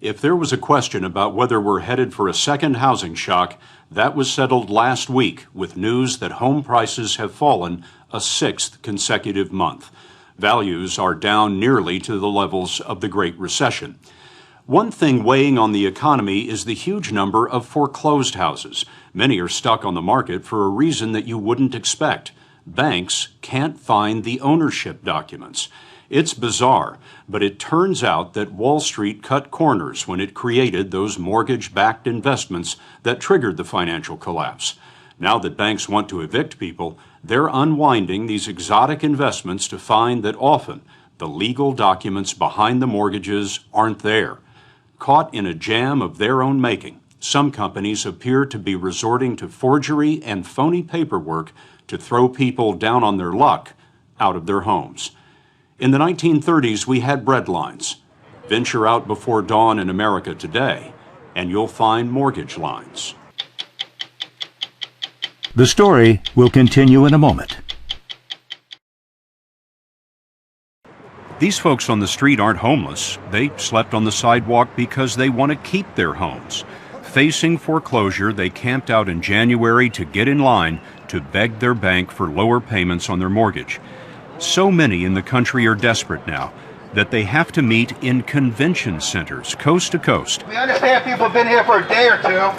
If there was a question about whether we're headed for a second housing shock, that was settled last week with news that home prices have fallen a sixth consecutive month. Values are down nearly to the levels of the Great Recession. One thing weighing on the economy is the huge number of foreclosed houses. Many are stuck on the market for a reason that you wouldn't expect. Banks can't find the ownership documents. It's bizarre, but it turns out that Wall Street cut corners when it created those mortgage-backed investments that triggered the financial collapse. Now that banks want to evict people, they're unwinding these exotic investments to find that often the legal documents behind the mortgages aren't there. Caught in a jam of their own making, some companies appear to be resorting to forgery and phony paperwork to throw people down on their luck out of their homes. In the 1930s, we had bread lines. Venture out before dawn in America today, and you'll find mortgage lines. The story will continue in a moment. These folks on the street aren't homeless. They slept on the sidewalk because they want to keep their homes. Facing foreclosure, they camped out in January to get in line to beg their bank for lower payments on their mortgage. So many in the country are desperate now that they have to meet in convention centers coast to coast. We understand people have been here for a day or two.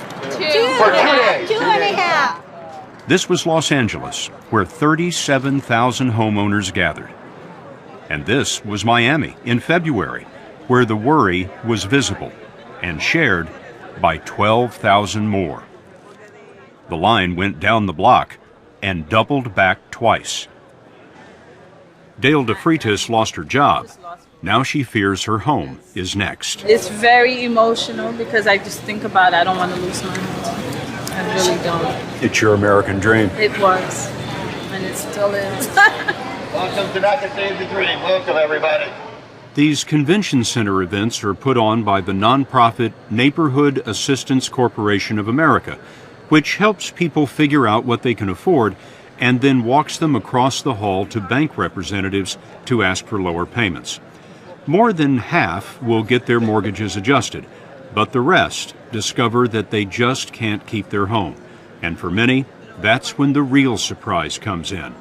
For 2 days. 2.5. This was Los Angeles, where 37,000 homeowners gathered. And this was Miami in February, where the worry was visible and shared by 12,000 more. The line went down the block and doubled back twice. Dale DeFreitas lost her job. Now she fears her home is next. It's very emotional because I just think about it. I don't want to lose my home. I really don't. It's your American dream. It was, and it still is. Welcome to Not to Save the Dream. Welcome, everybody. These convention center events are put on by the nonprofit Neighborhood Assistance Corporation of America, which helps people figure out what they can afford and then walks them across the hall to bank representatives to ask for lower payments. More than half will get their mortgages adjusted, but the rest discover that they just can't keep their home. And for many, that's when the real surprise comes in.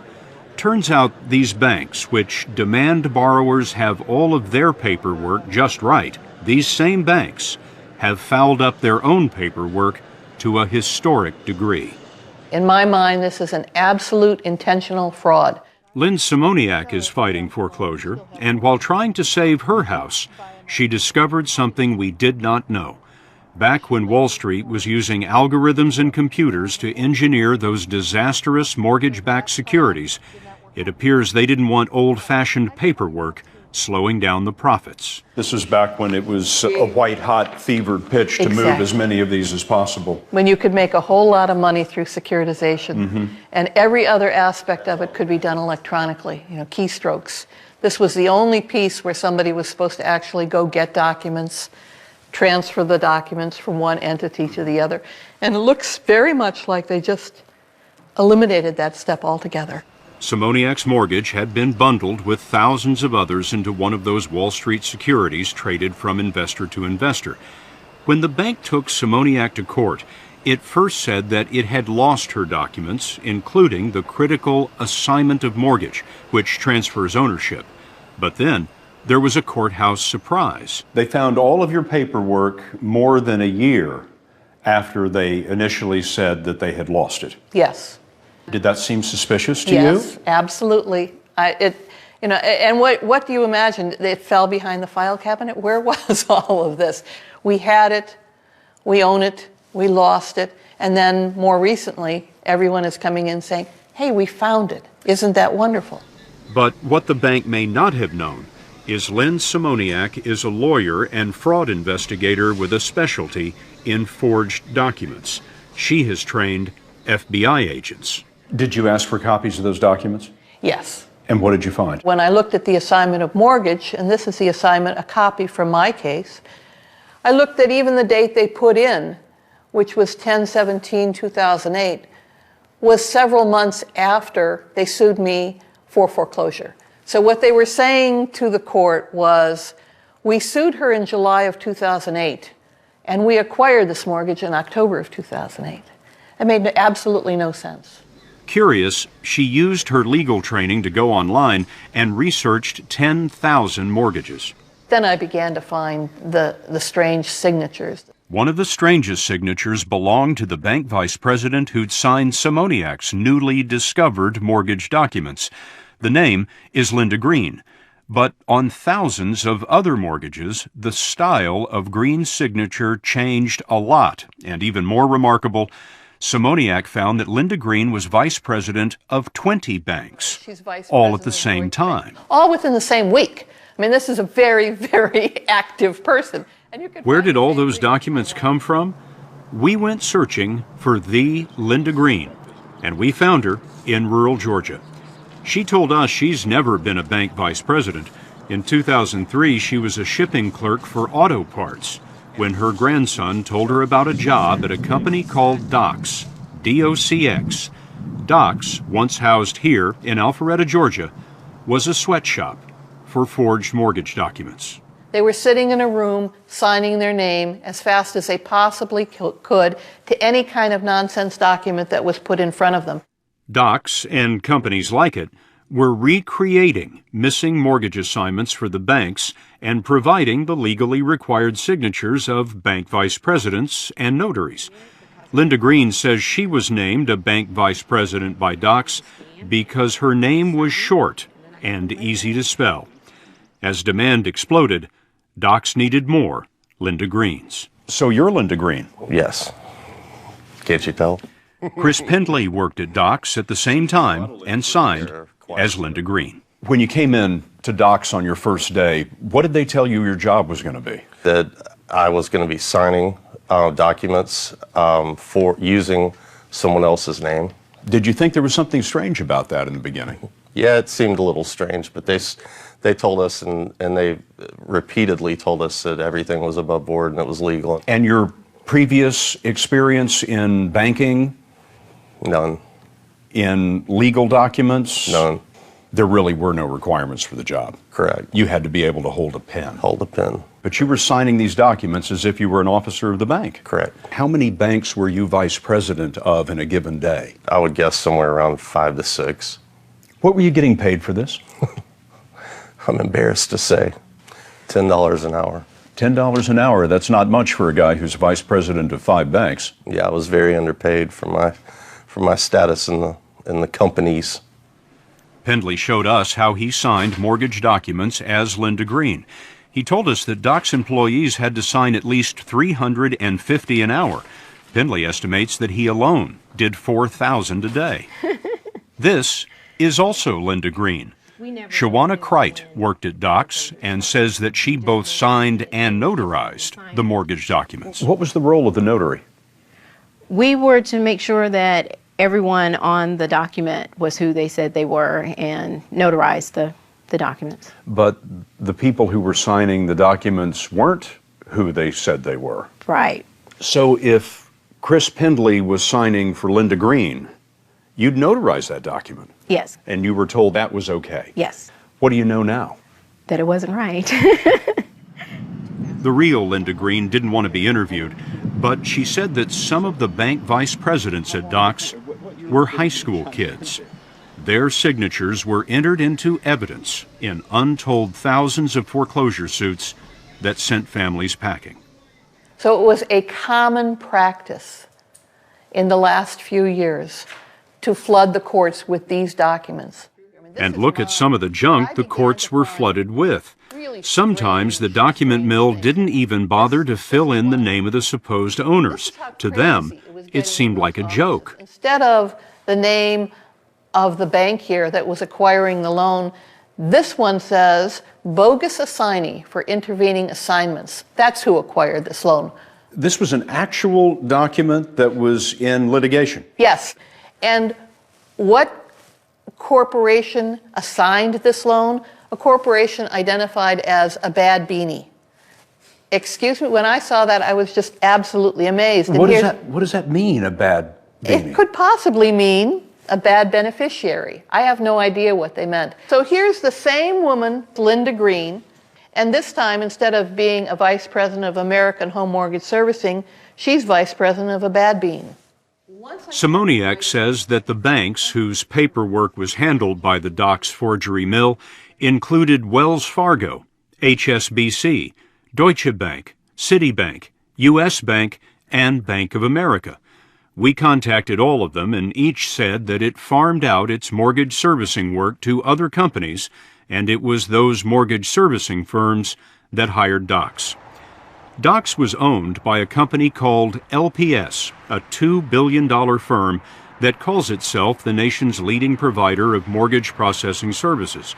Turns out these banks, which demand borrowers have all of their paperwork just right, these same banks have fouled up their own paperwork to a historic degree. In my mind, this is an absolute intentional fraud. Lynn Simoniak is fighting foreclosure, and while trying to save her house, she discovered something we did not know. Back when Wall Street was using algorithms and computers to engineer those disastrous mortgage-backed securities, it appears they didn't want old-fashioned paperwork slowing down the profits. This was back when it was a white-hot, fevered pitch to move as many of these as possible. When you could make a whole lot of money through securitization, and every other aspect of it could be done electronically, keystrokes. This was the only piece where somebody was supposed to actually go get documents, transfer the documents from one entity to the other. And it looks very much like they just eliminated that step altogether. Simoniak's mortgage had been bundled with thousands of others into one of those Wall Street securities traded from investor to investor. When the bank took Simoniak to court, it first said that it had lost her documents, including the critical assignment of mortgage, which transfers ownership. But then there was a courthouse surprise. They found all of your paperwork more than a year after they initially said that they had lost it. Yes. Did that seem suspicious to you? Yes, absolutely. And what do you imagine? It fell behind the file cabinet? Where was all of this? We had it, we own it, we lost it, and then more recently, everyone is coming in saying, hey, we found it. Isn't that wonderful? But what the bank may not have known is Lynn Simoniak is a lawyer and fraud investigator with a specialty in forged documents. She has trained FBI agents. Did you ask for copies of those documents? Yes. And what did you find? When I looked at the assignment of mortgage, and this is the assignment, a copy from my case, I looked at even the date they put in, which was 10/17/2008, was several months after they sued me for foreclosure. So what they were saying to the court was, We sued her in July of 2008, and we acquired this mortgage in October of 2008. It made absolutely no sense. Curious, she used her legal training to go online and researched 10,000 mortgages. Then I began to find the strange signatures. One of the strangest signatures belonged to the bank vice president who'd signed Simoniak's newly discovered mortgage documents. The name is Linda Green. But on thousands of other mortgages, the style of Green's signature changed a lot. And even more remarkable, Simoniak found that Linda Green was vice president of 20 banks, She's vice all at the president same of time. all within the same week. I mean, this is a very, very active person. And you could Where find did the all same those thing. documents come from? We went searching for the Linda Green, and we found her in rural Georgia. She told us she's never been a bank vice president. In 2003, she was a shipping clerk for auto parts when her grandson told her about a job at a company called Docs, D-O-C-X. Docs, once housed here in Alpharetta, Georgia, was a sweatshop for forged mortgage documents. They were sitting in a room signing their name as fast as they possibly could to any kind of nonsense document that was put in front of them. Docs and companies like it were recreating missing mortgage assignments for the banks and providing the legally required signatures of bank vice presidents and notaries. Linda Green says she was named a bank vice president by Docs because her name was short and easy to spell. As demand exploded, Docs needed more Linda Greens. So you're Linda Green. Yes. Can't you tell? Chris Pendley worked at Docs at the same time and signed as Linda Green. When you came in to Docs on your first day, what did they tell you your job was going to be? That I was going to be signing documents for using someone else's name. Did you think there was something strange about that in the beginning? Yeah, it seemed a little strange, but they told us and they repeatedly told us that everything was above board and it was legal. And your previous experience in banking? None. In legal documents? None. There really were no requirements for the job. Correct. You had to be able to hold a pen. Hold a pen. But you were signing these documents as if you were an officer of the bank. Correct. How many banks were you vice president of in a given day? I would guess somewhere around 5 to 6. What were you getting paid for this? I'm embarrassed to say. $10 an hour. $10 an hour. That's not much for a guy who's vice president of 5 banks. Yeah, I was very underpaid for my status in the companies. Pendley showed us how he signed mortgage documents as Linda Green. He told us that Docs employees had to sign at least $350 an hour. Pendley estimates that he alone did 4,000 a day. This is also Linda Green. Shawana Kreit worked at Docs and says that she both signed and notarized the mortgage documents. What was the role of the notary? We were to make sure that everyone on the document was who they said they were and notarize the documents. But the people who were signing the documents weren't who they said they were. Right. So if Chris Pendley was signing for Linda Green, you'd notarize that document. Yes. And you were told that was okay. Yes. What do you know now? That it wasn't right. The real Linda Green didn't want to be interviewed, but she said that some of the bank vice presidents at Docs were high school kids. Their signatures were entered into evidence in untold thousands of foreclosure suits that sent families packing. So it was a common practice in the last few years to flood the courts with these documents. And look at some of the junk the courts were flooded with. Sometimes the document mill didn't even bother to fill in the name of the supposed owners. To them, it seemed like a joke. Instead of the name of the bank here that was acquiring the loan, this one says bogus assignee for intervening assignments. That's who acquired this loan. This was an actual document that was in litigation. Yes. And what corporation assigned this loan? A corporation identified as a bad beanie. Excuse me, when I saw that, I was just absolutely amazed. And What does that mean, a bad beanie? it could possibly mean a bad beneficiary. I have no idea what they meant. So here's the same woman, Linda Green, And this time, instead of being a vice president of American Home Mortgage Servicing, she's vice president of a bad bean. Simoniak says that the banks whose paperwork was handled by the Doc's forgery mill included Wells Fargo, HSBC, Deutsche Bank, Citibank, U.S. Bank, and Bank of America. We contacted all of them, and each said that it farmed out its mortgage servicing work to other companies, and it was those mortgage servicing firms that hired Docs. Docs was owned by a company called LPS, a $2 billion firm that calls itself the nation's leading provider of mortgage processing services.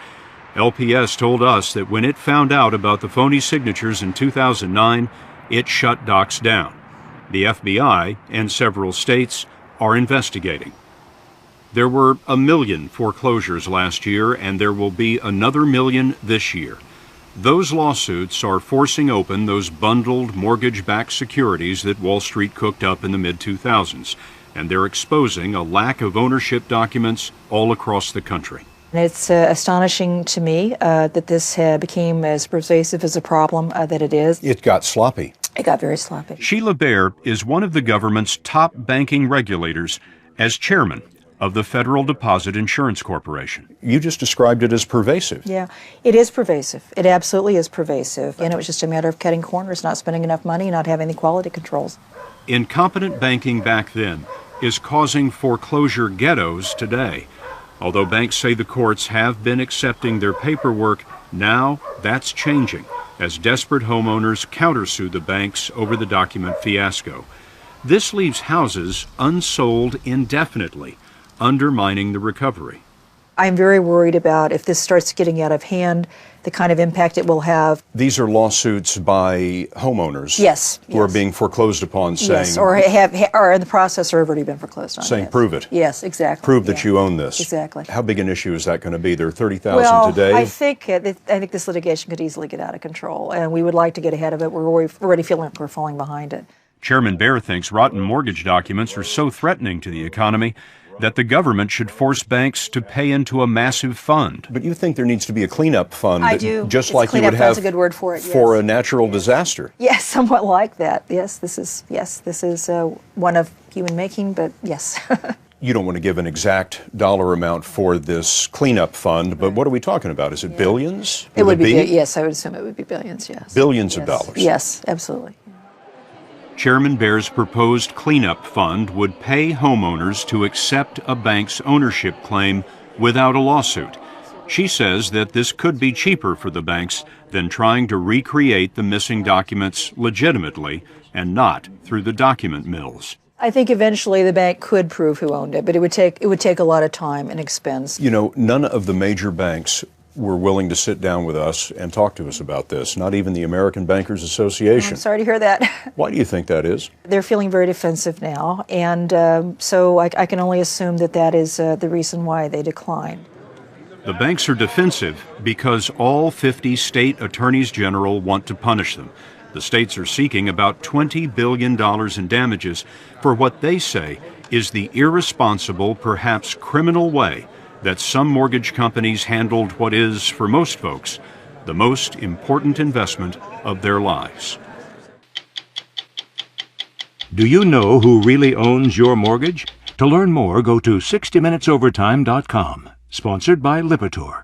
LPS told us that when it found out about the phony signatures in 2009, it shut Docs down. The FBI and several states are investigating. There were 1 million foreclosures last year, and there will be another 1 million this year. Those lawsuits are forcing open those bundled mortgage-backed securities that Wall Street cooked up in the mid-2000s, and they're exposing a lack of ownership documents all across the country. It's astonishing to me that this became as pervasive as a problem that it is. It got sloppy. It got very sloppy. Sheila Bair is one of the government's top banking regulators as chairman of the Federal Deposit Insurance Corporation. You just described it as pervasive. Yeah, it is pervasive. It absolutely is pervasive. And it was just a matter of cutting corners, not spending enough money, not having the quality controls. Incompetent banking back then is causing foreclosure ghettos today. Although banks say the courts have been accepting their paperwork, now that's changing as desperate homeowners countersue the banks over the document fiasco. This leaves houses unsold indefinitely, undermining the recovery. I'm very worried about if this starts getting out of hand, the kind of impact it will have. These are lawsuits by homeowners Yes. who are being foreclosed upon, saying, Yes, or are in the process or have already been foreclosed on. saying yes. prove it. Yes, exactly. Prove that you own this. Exactly. How big an issue is that going to be? There are 30,000 Well, today. I think this litigation could easily get out of control, and we would like to get ahead of it. We're already feeling like we're falling behind it. Chairman Bair thinks rotten mortgage documents are so threatening to the economy that the government should force banks to pay into a massive fund. But you think there needs to be a cleanup fund, I do. just It's like you would cleanup fund's have a good word for it, for yes. a natural disaster. Yes, somewhat like that. Yes, this is one of human making, but yes. You don't want to give an exact dollar amount for this cleanup fund, but what are we talking about? Is it billions? It would be, be? yes, I would assume it would be billions, yes. Billions of Yes. dollars. Yes, absolutely. Chairman Bair's proposed cleanup fund would pay homeowners to accept a bank's ownership claim without a lawsuit. She says that this could be cheaper for the banks than trying to recreate the missing documents legitimately and not through the document mills. I think eventually the bank could prove who owned it, but it would take a lot of time and expense. You know, none of the major banks were willing to sit down with us and talk to us about this, not even the American Bankers Association. I'm sorry to hear that. Why do you think that is? They're feeling very defensive now, and so I can only assume that is the reason why they declined. The banks are defensive because all 50 state attorneys general want to punish them. The states are seeking about $20 billion in damages for what they say is the irresponsible, perhaps criminal way that some mortgage companies handled what is, for most folks, the most important investment of their lives. Do you know who really owns your mortgage? To learn more, go to 60minutesovertime.com. Sponsored by Lipitor.